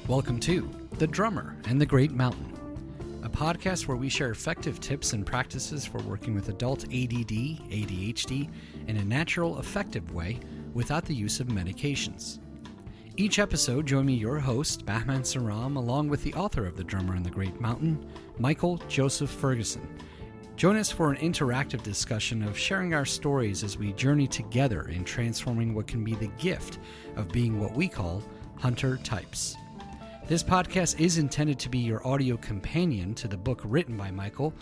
Welcome to The Drummer and the Great Mountain, a podcast where we share effective tips and practices for working with adult ADD, ADHD in a natural, effective way without the use of medications. Each episode, join me, your host, Bahman Sarram, along with the author of The Drummer and the Great Mountain, Michael Joseph Ferguson. Join us for an interactive discussion of sharing our stories as we journey together in transforming what can be the gift of being what we call hunter types. This podcast is intended to be your audio companion to the book written by Michael,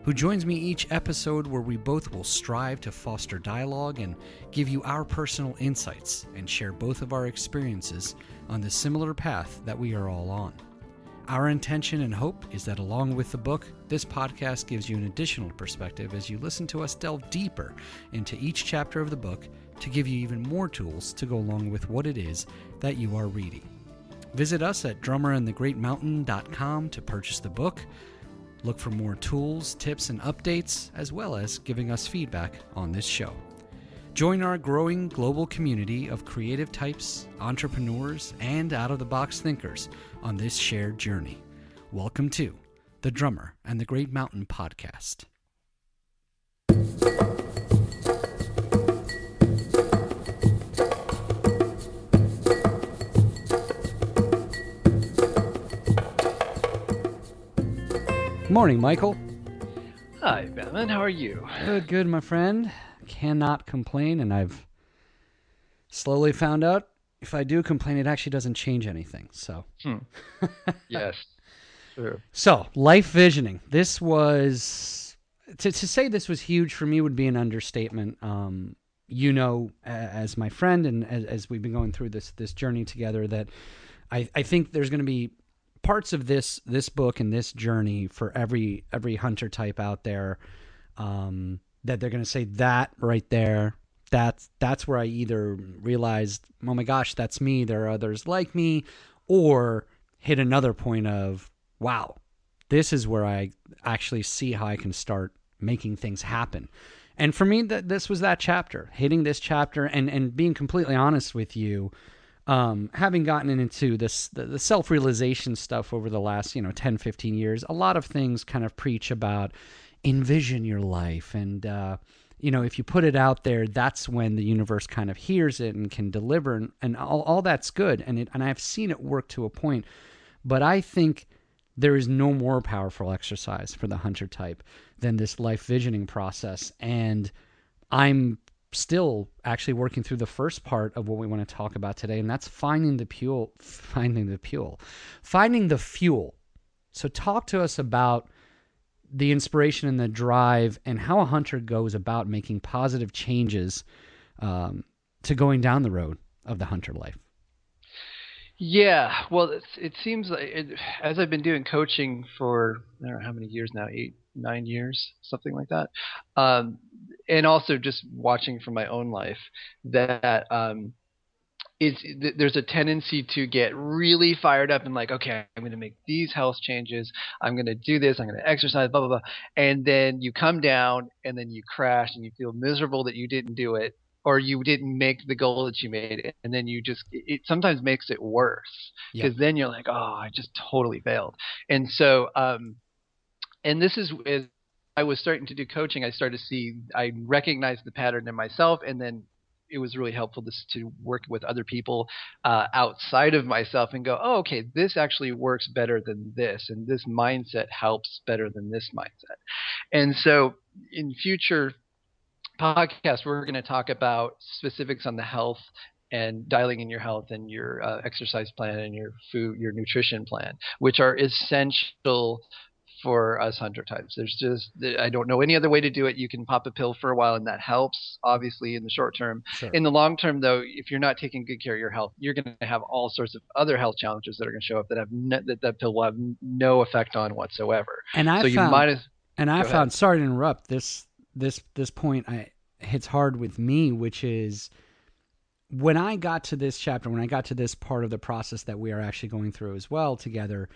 who joins me each episode where we both will strive to foster dialogue and give you our personal insights and share both of our experiences on the similar path that we are all on. Our intention and hope is that along with the book, this podcast gives you an additional perspective as you listen to us delve deeper into each chapter of the book to give you even more tools to go along with what it is that you are reading. Visit us at drummerandthegreatmountain.com to purchase the book. Look for more tools, tips, and updates, as well as giving us feedback on this show. Join our growing global community of creative types, entrepreneurs, and out-of-the-box thinkers on this shared journey. Welcome to The Drummer and the Great Mountain podcast. Morning, Michael. Hi, Bahman. How are you? Good, my friend. Cannot complain, and I've slowly found out if I do complain, it actually doesn't change anything. So, Yes, true. So, life visioning. This was to say this was huge for me would be an understatement. As my friend, and as we've been going through this journey together, that I think there's going to be parts of this book and this journey for every hunter type out there, that they're going to say that right there. That's where I either realized, oh my gosh, that's me. There are others like me, or hit another point of, wow, this is where I actually see how I can start making things happen. And for me, this was that chapter, hitting this chapter, and being completely honest with you. Having gotten into the self-realization stuff over the last, 10, 15 years, a lot of things kind of preach about envision your life. And, if you put it out there, that's when the universe kind of hears it and can deliver, and all that's good. And I've seen it work to a point, but I think there is no more powerful exercise for the hunter type than this life visioning process. And I'm still actually working through the first part of what we want to talk about today, and that's finding the fuel. So talk to us about the inspiration and the drive and how a hunter goes about making positive changes to going down the road of the hunter life. Yeah, well, it seems like as I've been doing coaching for, I don't know how many years now, 8, 9 years, something like that. And also just watching from my own life that there's a tendency to get really fired up and like, okay, I'm going to make these health changes. I'm going to do this. I'm going to exercise, blah, blah, blah. And then you come down and then you crash and you feel miserable that you didn't do it, or you didn't make the goal that you made. And then it sometimes makes it worse, because then you're like, oh, I just totally failed. And so, and this is as I was starting to do coaching, I recognized the pattern in myself, and then it was really helpful to work with other people outside of myself and go, oh, okay, this actually works better than this, and this mindset helps better than this mindset. And so in future podcasts, we're going to talk about specifics on the health and dialing in your health and your exercise plan and your food, your nutrition plan, which are essential for us hunter types. I don't know any other way to do it. You can pop a pill for a while and that helps, obviously, in the short term. Sure. In the long term, though, if you're not taking good care of your health, you're going to have all sorts of other health challenges that are going to show up that pill will have no effect on whatsoever. And I found, sorry to interrupt, this point hits hard with me, which is when I got to this chapter, when I got to this part of the process that we are actually going through as well together,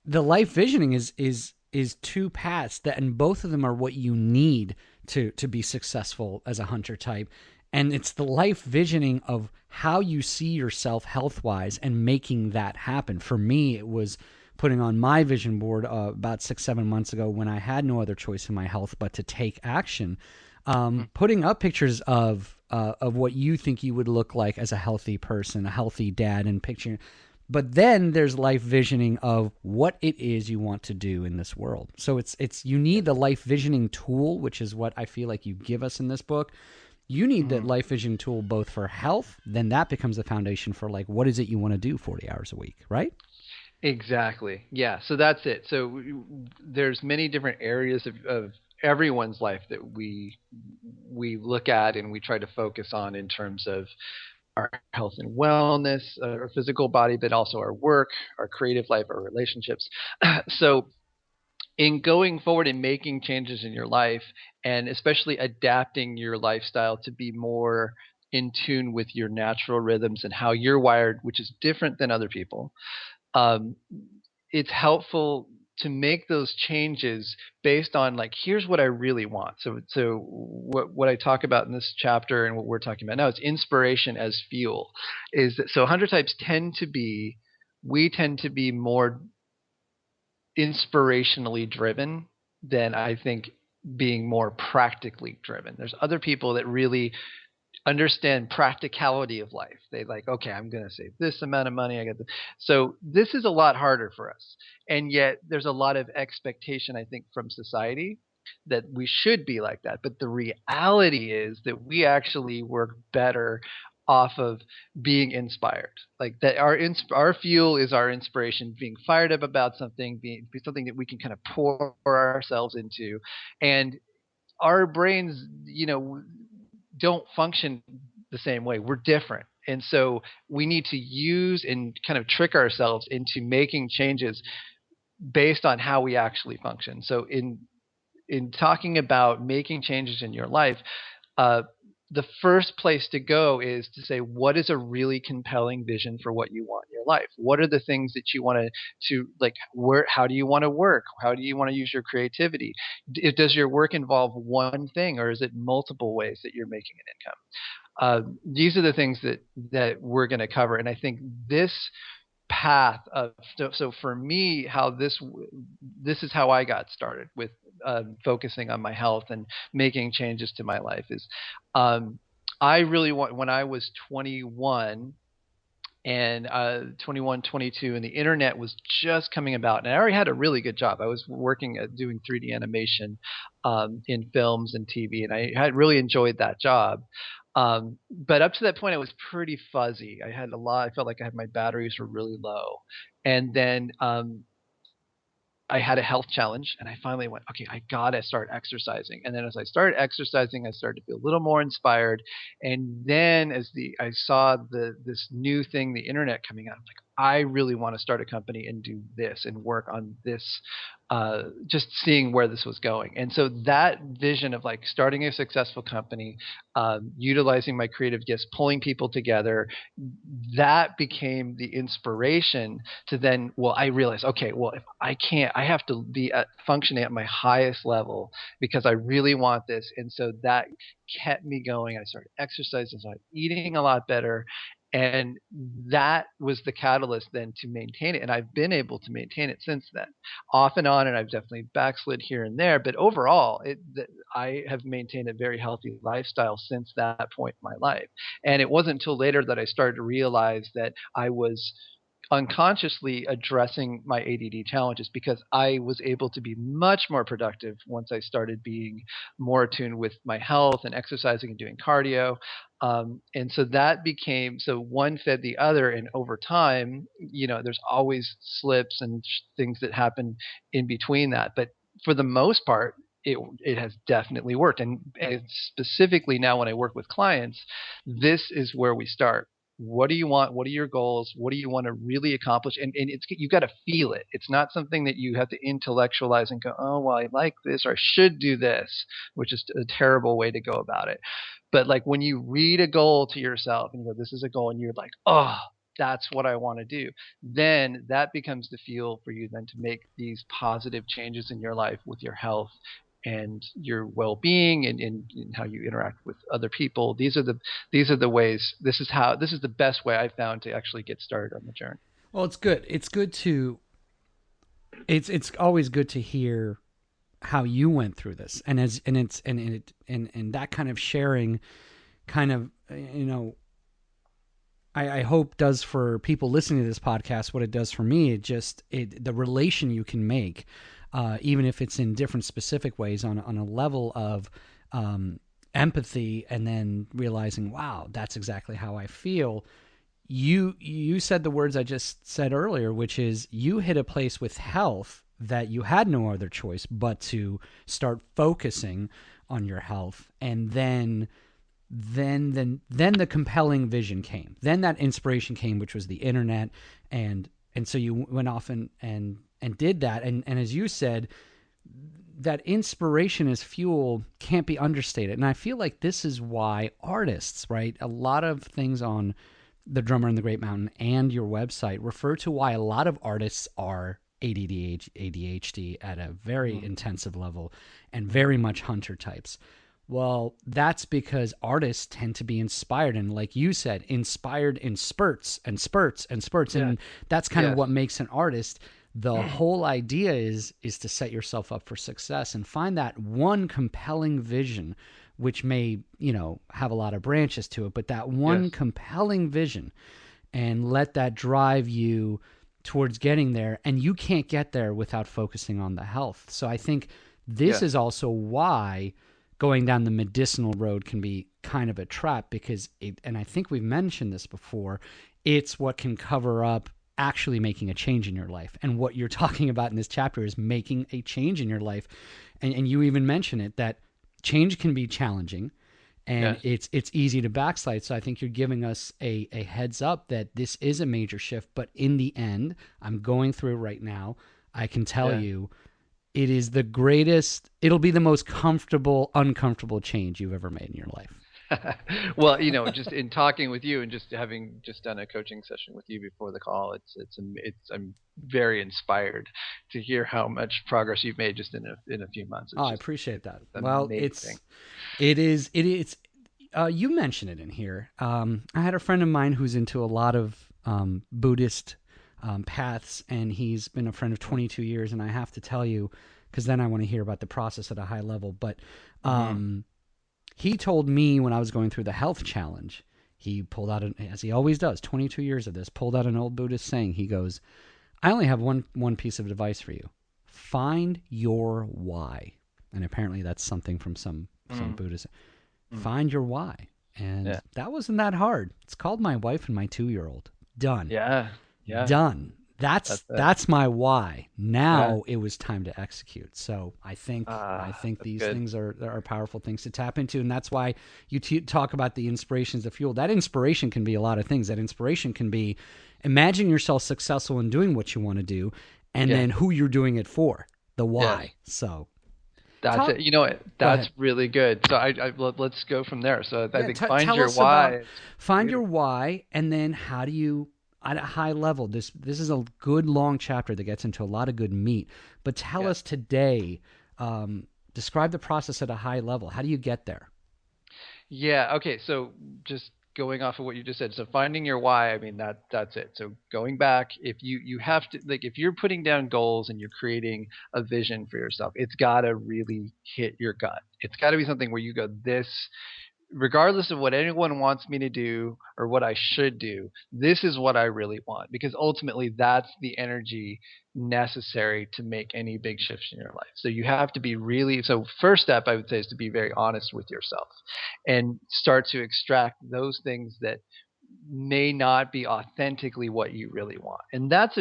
the life visioning is two paths and both of them are what you need to be successful as a hunter type. And it's the life visioning of how you see yourself health wise and making that happen. For me, it was putting on my vision board about 6-7 months ago when I had no other choice in my health but to take action. Putting up pictures of what you think you would look like as a healthy person, a healthy dad, and picturing. But then there's life visioning of what it is you want to do in this world. So it's you need the life visioning tool, which is what I feel like you give us in this book. You need that life vision tool both for health, then that becomes the foundation for like what is it you want to do 40 hours a week, right? Exactly. Yeah. So that's it. So there's many different areas of everyone's life that we look at and we try to focus on in terms of our health and wellness, our physical body, but also our work, our creative life, our relationships. So in going forward and making changes in your life and especially adapting your lifestyle to be more in tune with your natural rhythms and how you're wired, which is different than other people, um, it's helpful to make those changes based on like here's what I really want. So what I talk about in this chapter and what we're talking about now is inspiration as fuel. Is that so 100 types we tend to be more inspirationally driven than I think being more practically driven. There's other people that really understand practicality of life. They like, okay, I'm going to save this amount of money. I got this. So this is a lot harder for us. And yet there's a lot of expectation, I think, from society that we should be like that. But the reality is that we actually work better off of being inspired. Like that our fuel is our inspiration, being fired up about something, being something that we can kind of pour ourselves into. And our brains, don't function the same way. We're different. And so we need to use and kind of trick ourselves into making changes based on how we actually function. So in talking about making changes in your life, uh, the first place to go is to say what is a really compelling vision for what you want in your life. What are the things that you want to like? Where? How do you want to work? How do you want to use your creativity? Does your work involve one thing, or is it multiple ways that you're making an income? These are the things that we're going to cover, and I think this path of so for me how this is how I got started with focusing on my health and making changes to my life is I really want when I was 21 and 21 22 and the internet was just coming about and I already had a really good job. I was working at doing 3D animation in films and TV and I had really enjoyed that job. But up to that point, I was pretty fuzzy. I felt like I had my batteries were really low. And then I had a health challenge and I finally went, okay, I gotta start exercising. And then as I started exercising, I started to feel a little more inspired. And then I saw this new thing, the internet coming out, I'm like, I really want to start a company and do this and work on this, just seeing where this was going. And so that vision of like starting a successful company, utilizing my creative gifts, pulling people together, that became the inspiration to then, well, I realized, okay, well, if I can't, I have to be functioning at my highest level because I really want this. And so that kept me going. I started exercising, I started eating a lot better. And that was the catalyst then to maintain it. And I've been able to maintain it since then, off and on. And I've definitely backslid here and there. But overall, I have maintained a very healthy lifestyle since that point in my life. And it wasn't until later that I started to realize that I was unconsciously addressing my ADD challenges because I was able to be much more productive once I started being more attuned with my health and exercising and doing cardio. And so that became so one fed the other. And over time, there's always slips and things that happen in between that. But for the most part, it has definitely worked. And specifically now when I work with clients, this is where we start. What do you want? What are your goals? What do you want to really accomplish? And you got to feel it. It's not something that you have to intellectualize and go, oh, well, I like this or I should do this, which is a terrible way to go about it. But like when you read a goal to yourself and you go, this is a goal, and you're like, oh, that's what I want to do, then that becomes the fuel for you then to make these positive changes in your life with your health and your well-being and how you interact with other people. These are the ways. This is the best way I found to actually get started on the journey. Well, it's good. It's good to. It's always good to hear how you went through this, and as and it's and that kind of sharing, kind of I hope does for people listening to this podcast what it does for me. The relation you can make, even if it's in different specific ways, on a level of empathy, and then realizing, wow, that's exactly how I feel. You said the words I just said earlier, which is you hit a place with health that you had no other choice but to start focusing on your health, and then the compelling vision came. Then that inspiration came, which was the internet, and so you went off and did that. And as you said, that inspiration as fuel can't be understated. And I feel like this is why artists, right? A lot of things on The Drummer in the Great Mountain and your website refer to why a lot of artists are ADD ADHD at a very intensive level, and very much hunter types. Well, that's because artists tend to be inspired, and like you said, inspired in spurts and spurts and spurts. Yeah. And that's kind of Yes. what makes an artist. The whole idea is to set yourself up for success and find that one compelling vision, which may, have a lot of branches to it, but that one Yes. compelling vision, and let that drive you towards getting there. And you can't get there without focusing on the health. So I think this Yeah. is also why going down the medicinal road can be kind of a trap, because and I think we've mentioned this before, it's what can cover up actually making a change in your life. And what you're talking about in this chapter is making a change in your life. And you even mention it, that change can be challenging, and Yes. it's easy to backslide. So I think you're giving us a heads up that this is a major shift, but in the end, I'm going through it right now. I can tell Yeah. you, it is the greatest, it'll be the most uncomfortable change you've ever made in your life. Well, just in talking with you and just having just done a coaching session with you before the call, I'm very inspired to hear how much progress you've made just in a few months. Oh, It's I just appreciate that. Well, amazing. it is, you mentioned it in here. I had a friend of mine who's into a lot of Buddhist paths, and he's been a friend of 22 years. And I have to tell you, because then I want to hear about the process at a high level. But he told me when I was going through the health challenge, he pulled out, as he always does, 22 years of this, pulled out an old Buddhist saying. He goes, I only have one piece of advice for you. Find your why. And apparently that's something from some Buddhist. Find your why. And Yeah. that wasn't that hard. It's called My Wife and My 2-year-old. Done. Yeah. Yeah. Done. That's it. That's my why. Yeah. Now it was time to execute. So I think That's these good. things are powerful things to tap into, and that's why you talk about the inspirations of fuel. That inspiration can be a lot of things. That inspiration can be imagine yourself successful in doing what you want to do, and Yeah. then who you're doing it for, the Yes. why. So That's talk, it. You know what? go That's ahead. really good. So let's go from there. So I Yeah, think find tell your us about why. find your why, and then how do you, at a high level, this is a good long chapter that gets into a lot of good meat. But tell Yeah. us today, describe the process at a high level. How do you get there? Yeah. Okay. So just going off of what you just said. So finding your why. I mean that's it. So going back, if you have to, like, if you're putting down goals and you're creating a vision for yourself, it's got to really hit your gut. It's got to be something where you go, this, regardless of what anyone wants me to do or what I should do, this is what I really want. Because ultimately, that's the energy necessary to make any big shifts in your life. So you have to be really, so first step I would say is to be very honest with yourself and start to extract those things that may not be authentically what you really want. And that's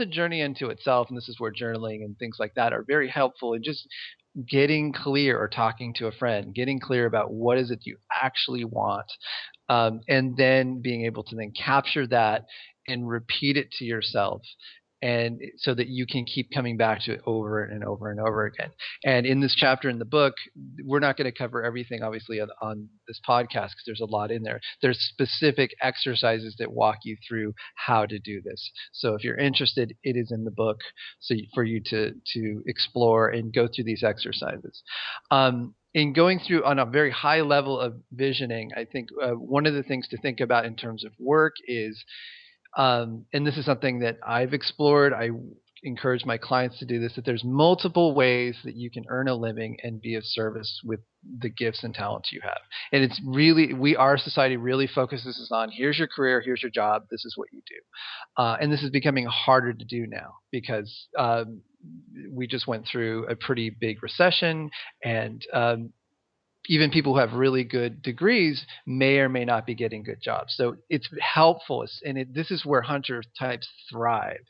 a journey into itself. And this is where journaling and things like that are very helpful in just getting clear, or talking to a friend, getting clear about what is it you actually want, and then being able to then capture that and repeat it to yourself, and so that you can keep coming back to it over and over and over again. And in this chapter in the book, we're not going to cover everything, obviously, on this podcast because there's a lot in there. There's specific exercises that walk you through how to do this. So if you're interested, it is in the book, so for you to explore and go through these exercises. In going through on a very high level of visioning, I think one of the things to think about in terms of work is, and this is something that I've explored. I encourage my clients to do this, that there's multiple ways that you can earn a living and be of service with the gifts and talents you have. And it's really, our society really focuses on, here's your career, here's your job, this is what you do. And this is becoming harder to do now because we just went through a pretty big recession, and even people who have really good degrees may or may not be getting good jobs. So it's helpful, and this is where hunter types thrive,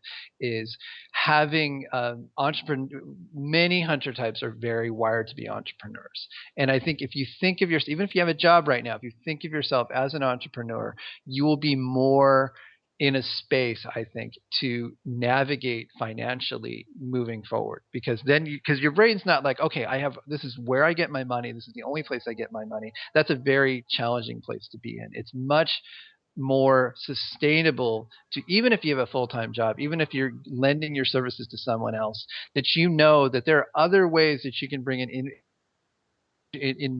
is having entrepreneur. Many hunter types are very wired to be entrepreneurs, and I think if you think of yourself, even if you have a job right now, if you think of yourself as an entrepreneur, you will be more in a space, I think, to navigate financially moving forward, because because your brain's not like, okay, this is where I get my money, this is the only place I get my money. That's a very challenging place to be in. It's much more sustainable to, even if you have a full-time job, even if you're lending your services to someone else, that you know that there are other ways that you can bring in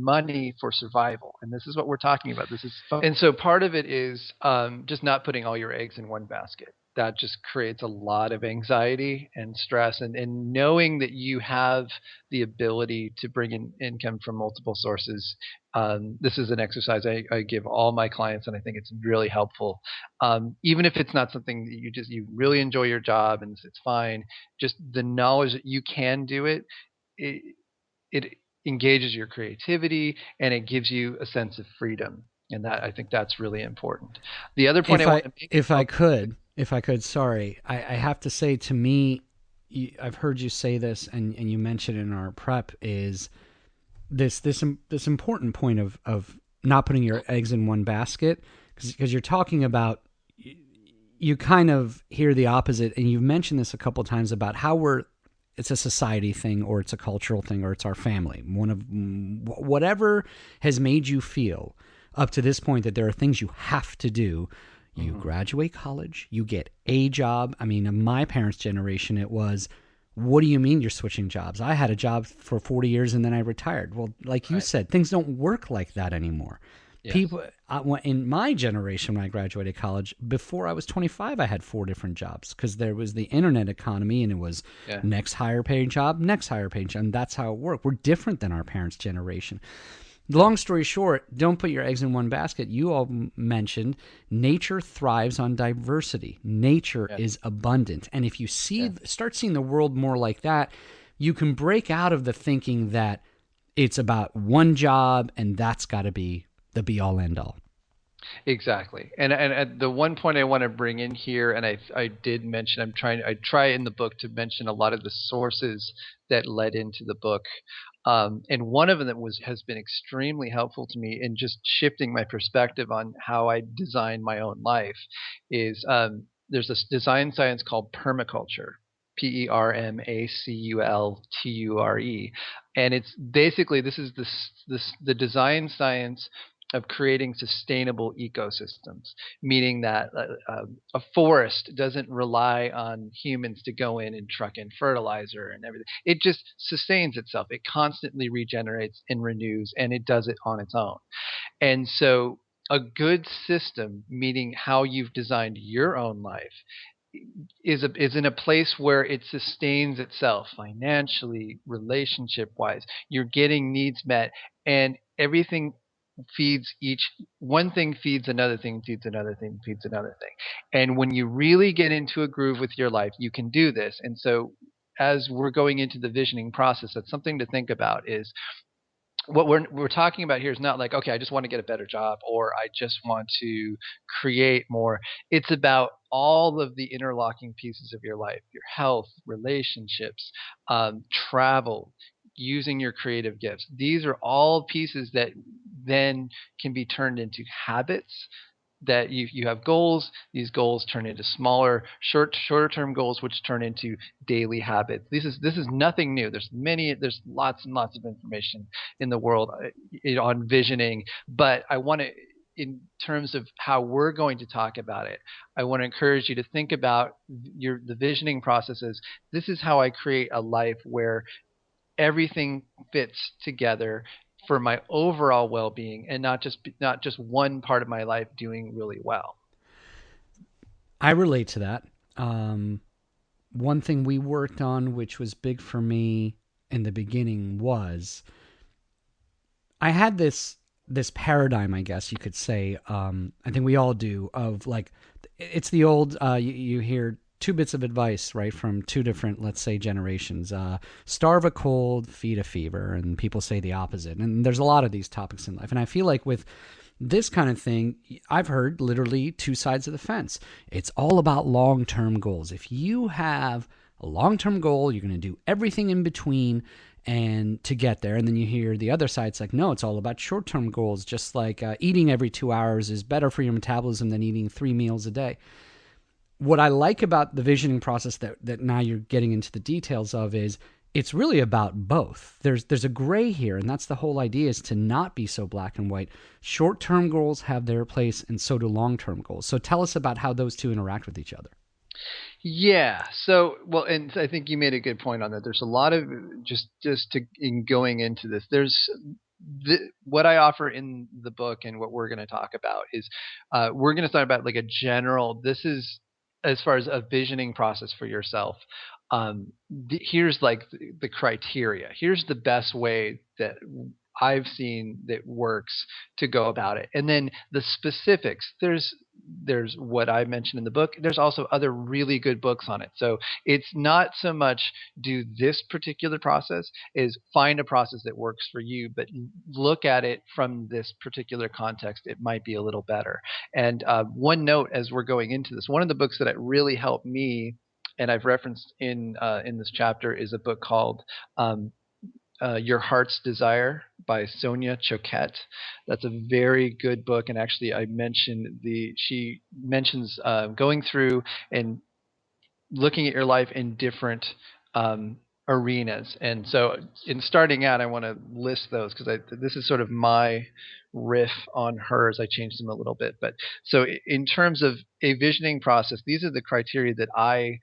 money for survival. And this is what we're talking about. This is fun. And so part of it is just not putting all your eggs in one basket. That just creates a lot of anxiety and stress, and knowing that you have the ability to bring in income from multiple sources. This is an exercise I give all my clients, and I think it's really helpful. Even if it's not something that you really enjoy your job and it's fine, just the knowledge that you can do it, it engages your creativity and it gives you a sense of freedom. And that, I think that's really important. The other point I want to make, if I could, sorry, I have to say, to me, I've heard you say this, and you mentioned in our prep, is this important point of not putting your eggs in one basket, because you're talking about, you kind of hear the opposite, and you've mentioned this a couple of times about how it's a society thing, or it's a cultural thing, or it's our family. One of whatever has made you feel up to this point that there are things you have to do. You graduate college, you get a job. I mean, in my parents' generation, it was, what do you mean you're switching jobs? I had a job for 40 years and then I retired. Well, like you said, things don't work like that anymore. Yes. People in my generation, when I graduated college, before I was 25, I had 4 different jobs, because there was the internet economy, and it was next higher paying job, and that's how it worked. We're different than our parents' generation. Long story short, don't put your eggs in one basket. You all mentioned nature thrives on diversity. Nature is abundant. And if you start seeing the world more like that, you can break out of the thinking that it's about one job and that's got to be the be-all, end-all. Exactly. And the one point I want to bring in here, and I did mention, I try in the book to mention a lot of the sources that led into the book. And one of them that has been extremely helpful to me in just shifting my perspective on how I design my own life is there's this design science called permaculture. Permaculture. And it's basically, this is the design science of creating sustainable ecosystems, meaning that a forest doesn't rely on humans to go in and truck in fertilizer and everything. It just sustains itself. It constantly regenerates and renews, and it does it on its own. And so a good system, meaning how you've designed your own life, is in a place where it sustains itself financially, relationship wise. You're getting needs met, and everything feeds one thing feeds another thing, feeds another thing, feeds another thing. And when you really get into a groove with your life, you can do this. And so as we're going into the visioning process, that's something to think about, is what we're talking about here is not like, okay, I just want to get a better job, or I just want to create more. It's about all of the interlocking pieces of your life: your health, relationships, travel, using your creative gifts. These are all pieces that then can be turned into habits that you have goals. These goals turn into smaller, shorter term goals, which turn into daily habits. This is nothing new. There's lots and lots of information in the world on visioning, but I want to, in terms of how we're going to talk about it, I want to encourage you to think about the visioning processes. This is how I create a life where everything fits together for my overall well-being, and not just one part of my life doing really well. I relate to that. One thing we worked on, which was big for me in the beginning, was I had this paradigm, I guess you could say. I think we all do. Of like, it's the old you hear two bits of advice, right, from two different, let's say, generations. Starve a cold, feed a fever, and people say the opposite. And there's a lot of these topics in life, and I feel like with this kind of thing, I've heard literally two sides of the fence. It's all about long-term goals. If you have a long-term goal, you're going to do everything in between and to get there. And then you hear the other side. It's like, no, it's all about short-term goals. Just like eating every 2 hours is better for your metabolism than eating 3 meals a day. What I like about the visioning process that now you're getting into the details of is it's really about both. There's a gray here, and that's the whole idea, is to not be so black and white. Short-term goals have their place, and so do long-term goals. So tell us about how those two interact with each other. Yeah. So, well, and I think you made a good point on that. There's a lot of in going into this. What I offer in the book, and what we're going to talk about is we're going to talk about like a general. This is as far as a visioning process for yourself. Here's like the criteria. Here's the best way that I've seen that works to go about it. And then the specifics. There's what I mentioned in the book. There's also other really good books on it. So it's not so much do this particular process, is find a process that works for you, but look at it from this particular context. It might be a little better. And one note as we're going into this, one of the books that really helped me, and I've referenced in this chapter, is a book called Your Heart's Desire by Sonia Choquette. That's a very good book, and actually, she mentions going through and looking at your life in different arenas. And so, in starting out, I want to list those because this is sort of my riff on hers. I changed them a little bit, but so in terms of a visioning process, these are the criteria that I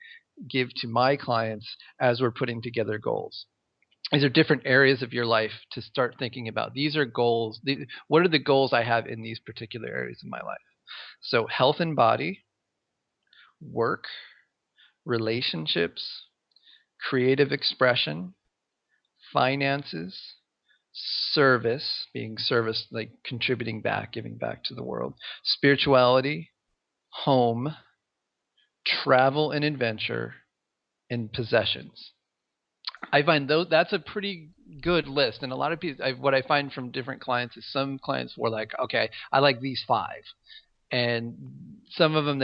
give to my clients as we're putting together goals. These are different areas of your life to start thinking about. These are goals. What are the goals I have in these particular areas of my life? So, health and body, work, relationships, creative expression, finances, service, being service, like contributing back, giving back to the world, spirituality, home, travel and adventure, and possessions. I find that's a pretty good list, and a lot of people. What I find from different clients is some clients were like, "Okay, I like these five," and some of them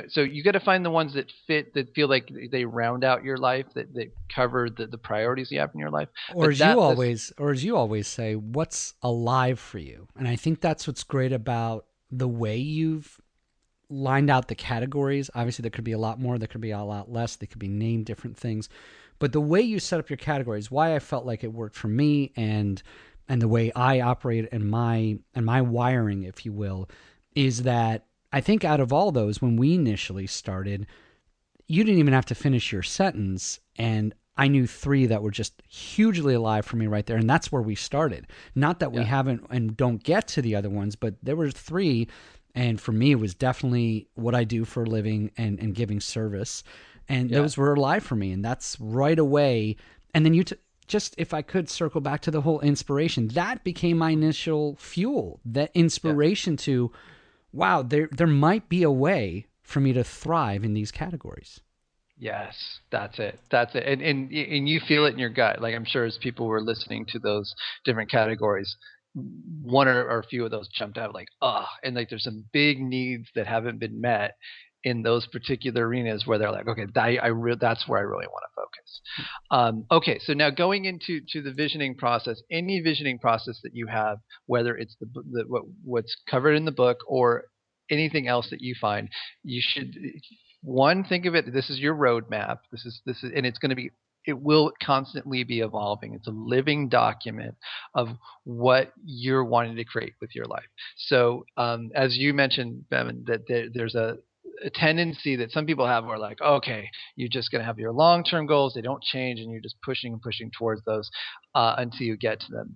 So you got to find the ones that fit, that feel like they round out your life, that cover the priorities you have in your life. Or But as you always say, what's alive for you? And I think that's what's great about the way you've lined out the categories. Obviously, there could be a lot more, there could be a lot less, they could be named different things. But the way you set up your categories, why I felt like it worked for me, and the way I operate, and my wiring, if you will, is that I think out of all those, when we initially started, you didn't even have to finish your sentence, and I knew three that were just hugely alive for me right there, and that's where we started. Not that we haven't and don't get to the other ones, but there were three, and for me, it was definitely what I do for a living and giving service, and those were alive for me, and that's right away. And then just, if I could circle back to the whole inspiration, that became my initial fuel, that inspiration to, wow, there might be a way for me to thrive in these categories. Yes, that's it. That's it. And you feel it in your gut. Like, I'm sure as people were listening to those different categories, one or a few of those jumped out like, and like there's some big needs that haven't been met in those particular arenas where they're like, okay, that's where I really want to focus. Okay, so now going into the visioning process, any visioning process that you have, whether it's what's covered in the book or anything else that you find, you should, one, think of it, this is your roadmap. This is, and it's going to be, it will constantly be evolving. It's a living document of what you're wanting to create with your life. So, as you mentioned, Bevan, that there's a tendency that some people have where like, okay, you're just going to have your long-term goals. They don't change, and you're just pushing and pushing towards those until you get to them.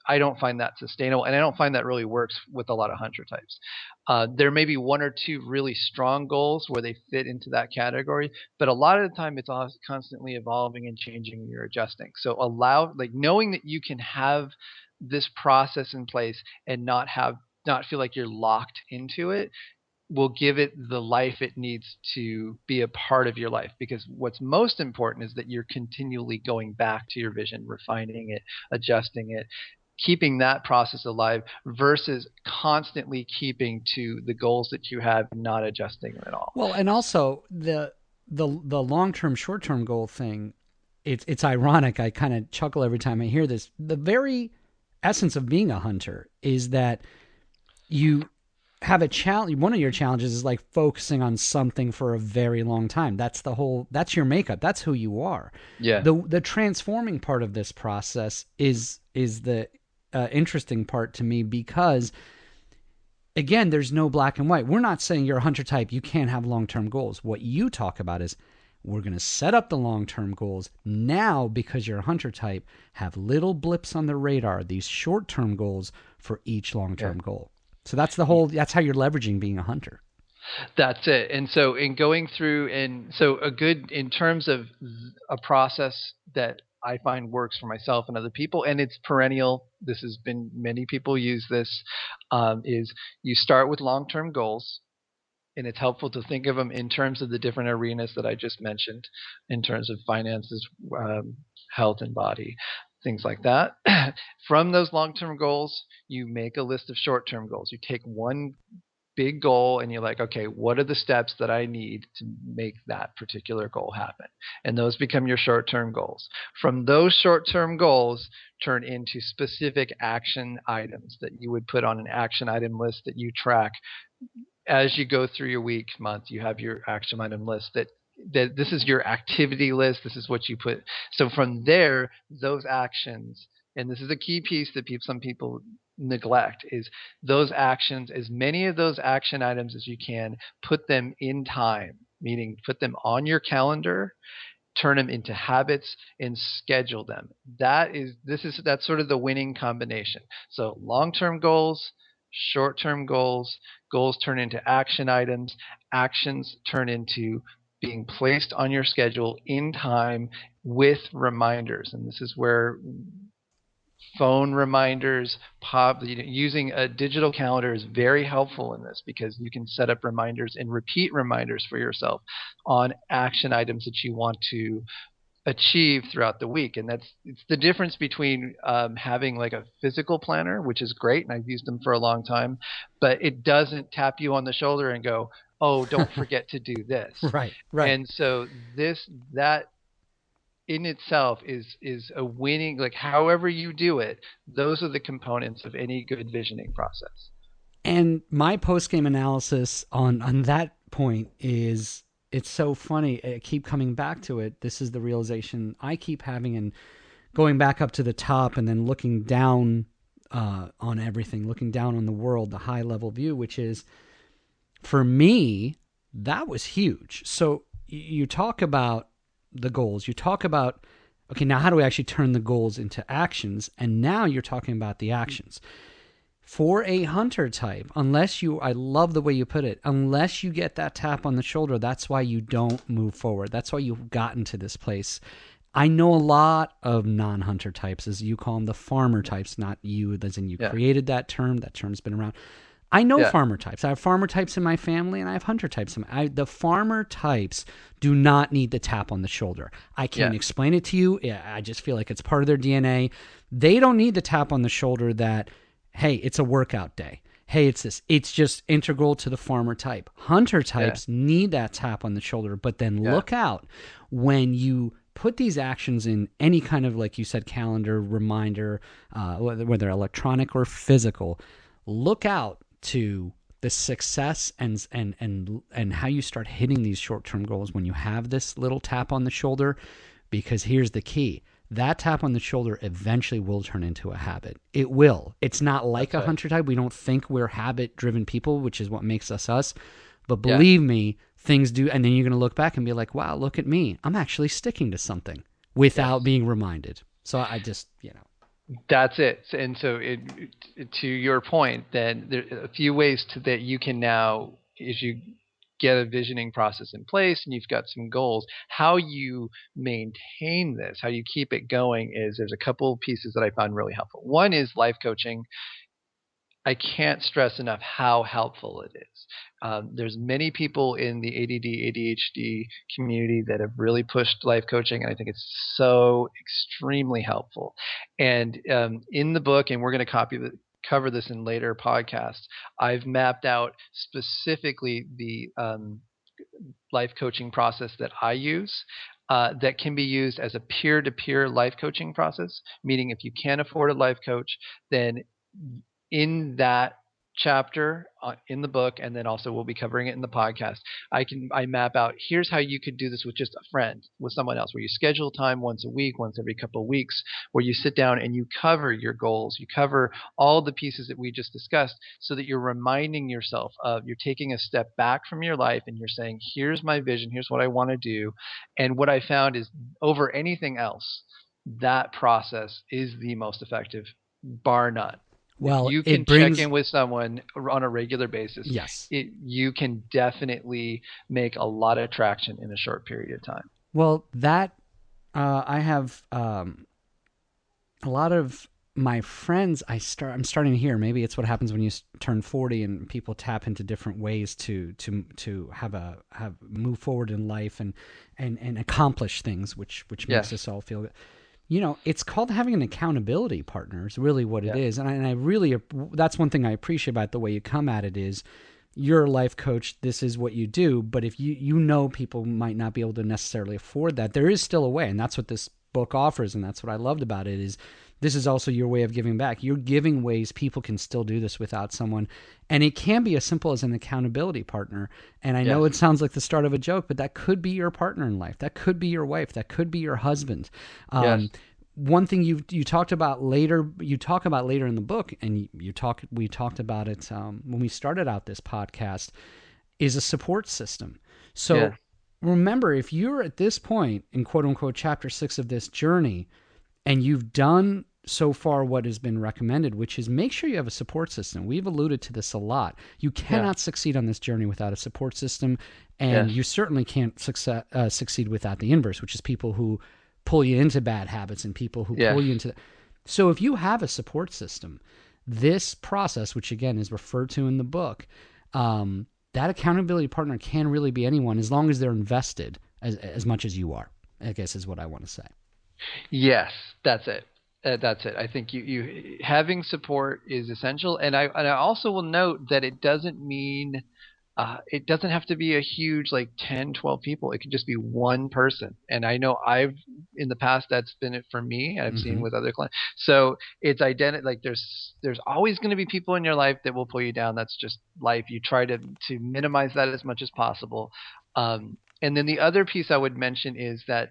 I don't find that sustainable, and I don't find that really works with a lot of hunter types. There may be one or two really strong goals where they fit into that category, but a lot of the time it's constantly evolving and changing, and you're adjusting. So knowing that you can have this process in place and not feel like you're locked into it will give it the life it needs to be a part of your life. Because what's most important is that you're continually going back to your vision, refining it, adjusting it, keeping that process alive versus constantly keeping to the goals that you have, not adjusting them at all. Well, and also the long-term, short-term goal thing, it's ironic. I kind of chuckle every time I hear this. The very essence of being a hunter is that you have a challenge. One of your challenges is like focusing on something for a very long time. That's your makeup. That's who you are. Yeah. The transforming part of this process is the interesting part to me, because again, there's no black and white. We're not saying you're a hunter type, you can't have long-term goals. What you talk about is we're going to set up the long-term goals now, because you're a hunter type, have little blips on the radar, these short-term goals for each long-term goal. So that's how you're leveraging being a hunter. That's it. And so in going through, and so in terms of a process that I find works for myself and other people, and it's perennial, this has been, many people use this, is you start with long-term goals. And it's helpful to think of them in terms of the different arenas that I just mentioned, in terms of finances, health and body, things like that. From those long-term goals, you make a list of short-term goals. You take one big goal and you're like, okay, what are the steps that I need to make that particular goal happen? And those become your short-term goals. From those short-term goals, turn into specific action items that you would put on an action item list that you track. As you go through your week, month, you have your action item list that this is your activity list. This is what you put. So from there, those actions, and this is a key piece that some people neglect, is those actions, as many of those action items as you can, put them in time, meaning put them on your calendar, turn them into habits, and schedule them. That's sort of the winning combination. So long-term goals, short-term goals, goals turn into action items, actions turn into being placed on your schedule in time with reminders. And this is where phone reminders, using a digital calendar is very helpful in this, because you can set up reminders and repeat reminders for yourself on action items that you want to achieve throughout the week. And it's the difference between having like a physical planner, which is great, and I've used them for a long time, but it doesn't tap you on the shoulder and go, oh, don't forget to do this. Right. And so that in itself is a winning, like however you do it, those are the components of any good visioning process. And my post-game analysis on that point is, it's so funny. I keep coming back to it. This is the realization I keep having, and going back up to the top and then looking down on everything, looking down on the world, the high level view, which is, for me, that was huge. So you talk about the goals, you talk about, okay, now how do we actually turn the goals into actions? And now you're talking about the actions. For a hunter type, I love the way you put it, unless you get that tap on the shoulder, that's why you don't move forward. That's why you've gotten to this place. I know a lot of non-hunter types, as you call them, the farmer types, not you, as in you created that term. That term's been around. I know farmer types. I have farmer types in my family, and I have hunter types. The farmer types do not need the tap on the shoulder. I can't explain it to you. I just feel like it's part of their DNA. They don't need the tap on the shoulder that, hey, it's a workout day. Hey, it's this. It's just integral to the farmer type. Hunter types need that tap on the shoulder, but then look out when you put these actions in any kind of, like you said, calendar, reminder, whether electronic or physical. Look out to the success and how you start hitting these short-term goals when you have this little tap on the shoulder, because here's the key. That tap on the shoulder eventually will turn into a habit. It will. It's not like a hunter type. We don't think we're habit-driven people, which is what makes us us. But believe me, things do. And then you're going to look back and be like, wow, look at me. I'm actually sticking to something without being reminded. So I just, That's it. And so to your point, then there are a few ways that you can now, as you get a visioning process in place and you've got some goals, how you maintain this, how you keep it going is there's a couple of pieces that I found really helpful. One is life coaching. I can't stress enough how helpful it is. There's many people in the ADD ADHD community that have really pushed life coaching, and I think it's so extremely helpful. And in the book, and we're going to cover this in later podcasts, I've mapped out specifically the life coaching process that I use. That can be used as a peer-to-peer life coaching process, meaning if you can't afford a life coach, then in that chapter in the book, and then also we'll be covering it in the podcast, I map out here's how you could do this with just a friend, with someone else, where you schedule time once a week, once every couple of weeks, where you sit down and you cover your goals, you cover all the pieces that we just discussed, so that you're reminding yourself of, you're taking a step back from your life and you're saying, here's my vision, here's what I want to do. And what I found is, over anything else, that process is the most effective, bar none. well, If you it can check brings, in with someone on a regular basis, yes. you can definitely make a lot of traction in a short period of time. Well, that, I have, a lot of my friends, I'm starting to hear, maybe it's what happens when you turn 40 and people tap into different ways to have move forward in life and accomplish things, which makes us all feel good. It's called having an accountability partner is really what it is. And I really, that's one thing I appreciate about the way you come at it is, you're a life coach, this is what you do. But if people might not be able to necessarily afford that, there is still a way. And that's what this book offers. And that's what I loved about it is, this is also your way of giving back. You're giving ways people can still do this without someone. And it can be as simple as an accountability partner. And I know it sounds like the start of a joke, but that could be your partner in life. That could be your wife. That could be your husband. One thing you talk about later in the book, and we talked about it when we started out this podcast, is a support system. So remember, if you're at this point in quote unquote chapter 6 of this journey, and you've done so far what has been recommended, which is make sure you have a support system. We've alluded to this a lot. You cannot succeed on this journey without a support system, and you certainly can't succeed without the inverse, which is people who pull you into bad habits and people who pull you into. So if you have a support system, this process, which again is referred to in the book, that accountability partner can really be anyone, as long as they're invested as much as you are, I guess is what I want to say. Yes, that's it. That's it. I think you having support is essential, and I also will note that it doesn't mean it doesn't have to be a huge, like 10, 12 people. It could just be one person. And I know in the past, that's been it for me. I've seen with other clients. So it's like there's always going to be people in your life that will pull you down. That's just life. You try to minimize that as much as possible. And then the other piece I would mention is that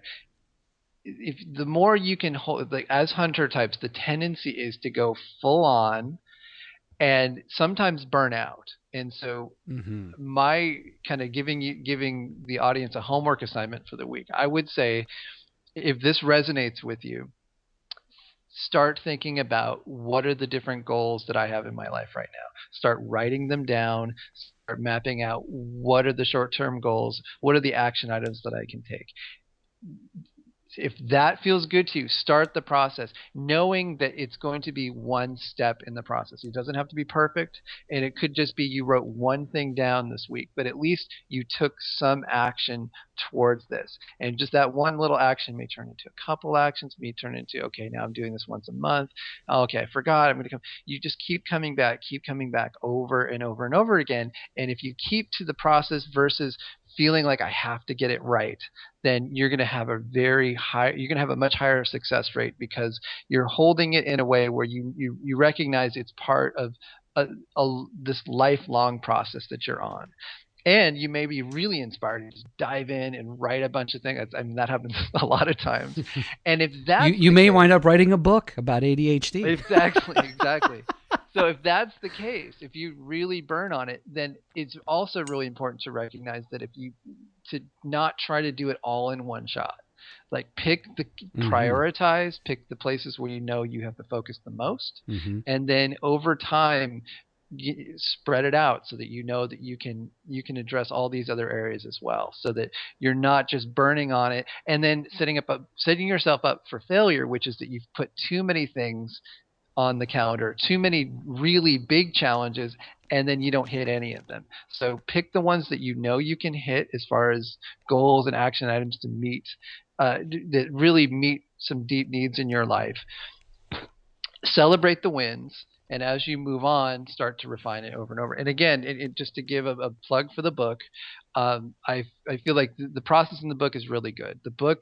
if the more you can hold, like as hunter types, the tendency is to go full on and sometimes burn out. And so my kind of giving the audience a homework assignment for the week, I would say, if this resonates with you, start thinking about what are the different goals that I have in my life right now. Start writing them down, start mapping out what are the short-term goals, what are the action items that I can take. If that feels good to you, start the process, knowing that it's going to be one step in the process. It doesn't have to be perfect, and it could just be you wrote one thing down this week, but at least you took some action towards this. And just that one little action may turn into a couple actions, may turn into, okay, now I'm doing this once a month. Oh, okay, I forgot. I'm going to come. You just keep coming back over and over and over again. And if you keep to the process versus feeling like I have to get it right, then you're going to have a much higher success rate, because you're holding it in a way where you recognize it's part of this lifelong process that you're on. And you may be really inspired to just dive in and write a bunch of things. I mean, that happens a lot of times. And if You that's you the may case, wind up writing a book about ADHD. exactly, exactly. So if that's the case, if you really burn on it, then it's also really important to recognize that to not try to do it all in one shot. Like Mm-hmm. prioritize, pick the places where you know you have to focus the most, Mm-hmm. and then over time spread it out so that you know that you can address all these other areas as well, so that you're not just burning on it and then setting yourself up for failure, which is that you've put too many things on the calendar, too many really big challenges, and then you don't hit any of them. So pick the ones that you know you can hit as far as goals and action items to meet, that really meet some deep needs in your life. Celebrate the wins, and as you move on, start to refine it over and over. And again, just to give a plug for the book, I feel like the process in the book is really good. The book,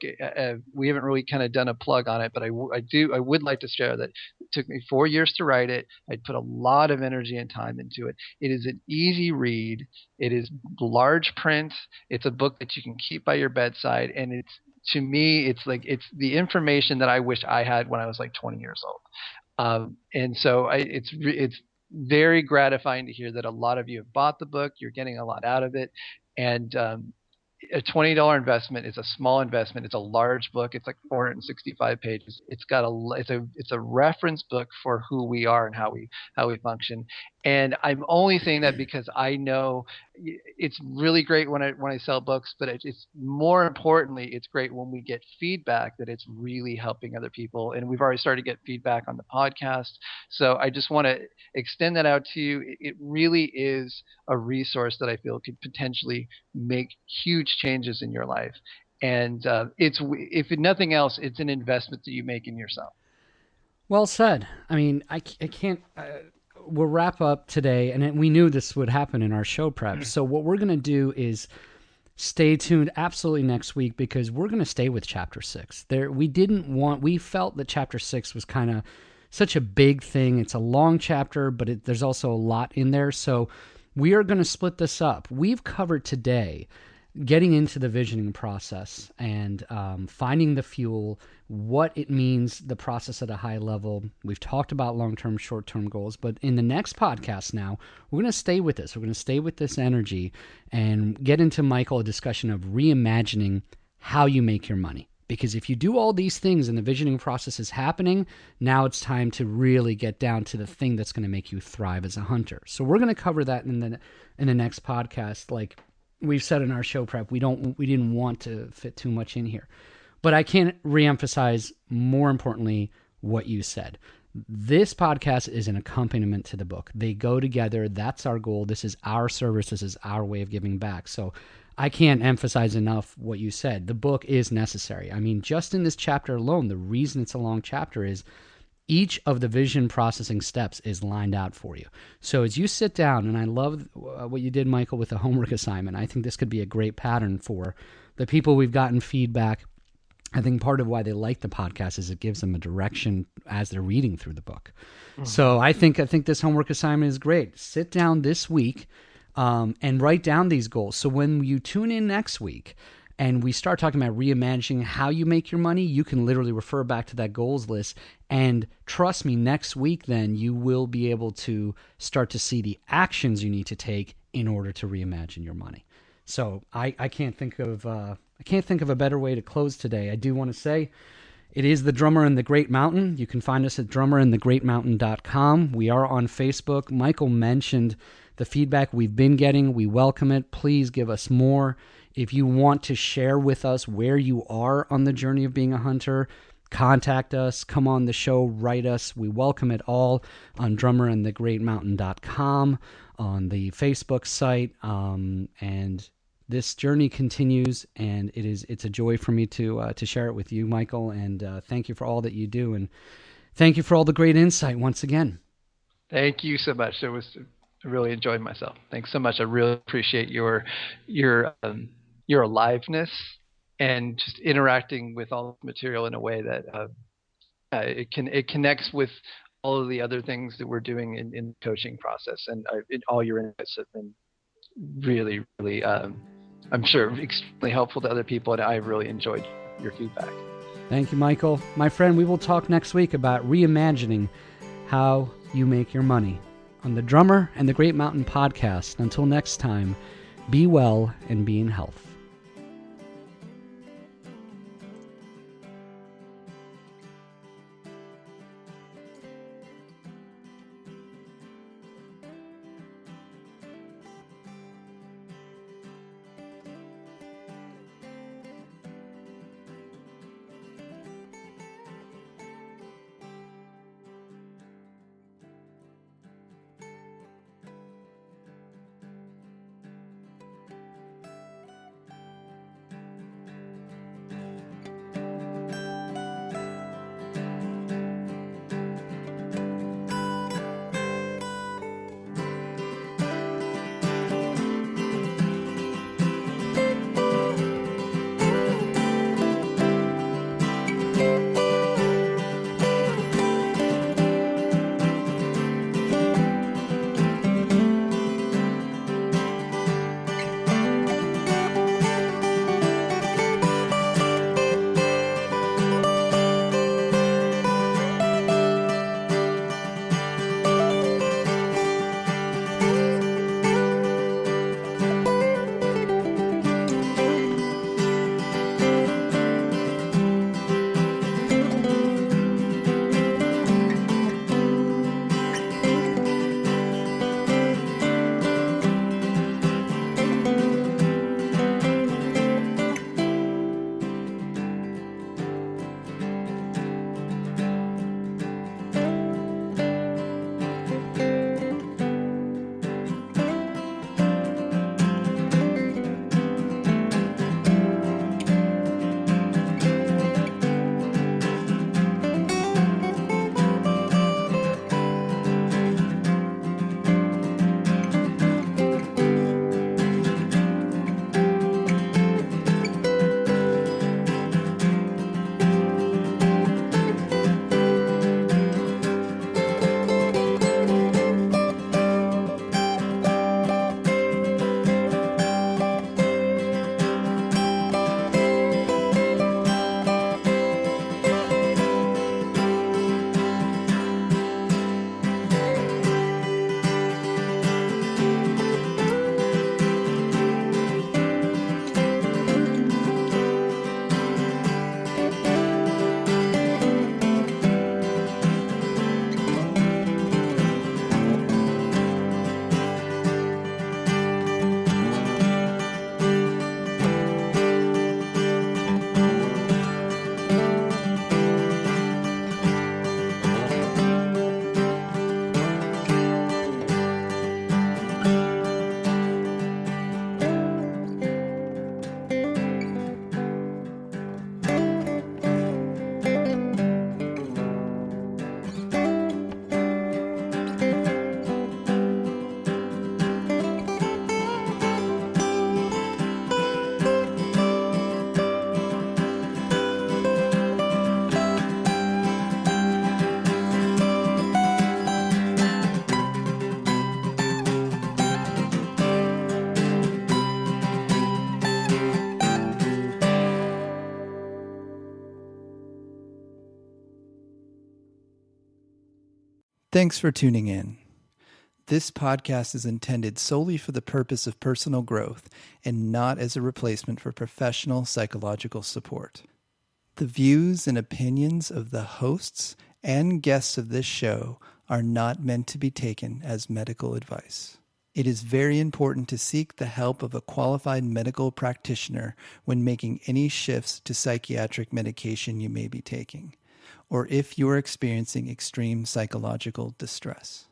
we haven't really kind of done a plug on it, but I would like to share that it took me 4 years to write it. I put a lot of energy and time into it. It is an easy read. It is large print. It's a book that you can keep by your bedside, and to me, it's the information that I wish I had when I was like 20 years old. And so it's very gratifying to hear that a lot of you have bought the book. You're getting a lot out of it, and a $20 investment is a small investment. It's a large book. It's like 465 pages. It's a reference book for who we are and how we function. And I'm only saying that because I know it's really great when I sell books, but it's more importantly, it's great when we get feedback that it's really helping other people. And we've already started to get feedback on the podcast. So I just want to extend that out to you. It really is a resource that I feel could potentially make huge changes in your life. And if nothing else, it's an investment that you make in yourself. Well said. I mean, I can't. We'll wrap up today, and we knew this would happen in our show prep. So what we're going to do is stay tuned absolutely next week, because we're going to stay with chapter 6. We felt that chapter 6 was kind of such a big thing. It's a long chapter, but there's also a lot in there. So we are going to split this up. We've covered today getting into the visioning process and finding the fuel, what it means, the process at a high level. We've talked about long-term, short-term goals, but in the next podcast now, we're going to stay with this. We're going to stay with this energy and get into, Michael, a discussion of reimagining how you make your money. Because if you do all these things and the visioning process is happening, now it's time to really get down to the thing that's going to make you thrive as a hunter. So we're going to cover that in the next podcast. Like we've said in our show prep, we didn't want to fit too much in here. But I can't reemphasize, more importantly, what you said. This podcast is an accompaniment to the book. They go together. That's our goal. This is our service. This is our way of giving back. So I can't emphasize enough what you said. The book is necessary. I mean, just in this chapter alone, the reason it's a long chapter is each of the vision processing steps is lined out for you. So as you sit down, and I love what you did, Michael, with the homework assignment. I think this could be a great pattern for the people we've gotten feedback. I think part of why they like the podcast is it gives them a direction as they're reading through the book. Mm-hmm. So I think this homework assignment is great. Sit down this week and write down these goals. So when you tune in next week and we start talking about reimagining how you make your money, you can literally refer back to that goals list. And trust me, next week then you will be able to start to see the actions you need to take in order to reimagine your money. So I can't think of a better way to close today. I do want to say it is The Drummer in the Great Mountain. You can find us at drummerinthegreatmountain.com. We are on Facebook. Michael mentioned the feedback we've been getting. We welcome it. Please give us more. If you want to share with us where you are on the journey of being a hunter, contact us, come on the show, write us. We welcome it all on drummerinthegreatmountain.com, on the Facebook site, and this journey continues, and it's a joy for me to share it with you, Michael, and thank you for all that you do, and thank you for all the great insight once again. Thank you so much. I really enjoyed myself. Thanks so much. I really appreciate your aliveness and just interacting with all the material in a way that it connects with all of the other things that we're doing in the coaching process. And all your inputs have been really, really, I'm sure, extremely helpful to other people. And I really enjoyed your feedback. Thank you, Michael. My friend, we will talk next week about reimagining how you make your money on the Drummer and the Great Mountain podcast. Until next time, be well and be in health. Thanks for tuning in. This podcast is intended solely for the purpose of personal growth and not as a replacement for professional psychological support. The views and opinions of the hosts and guests of this show are not meant to be taken as medical advice. It is very important to seek the help of a qualified medical practitioner when making any shifts to psychiatric medication you may be taking, or if you are experiencing extreme psychological distress.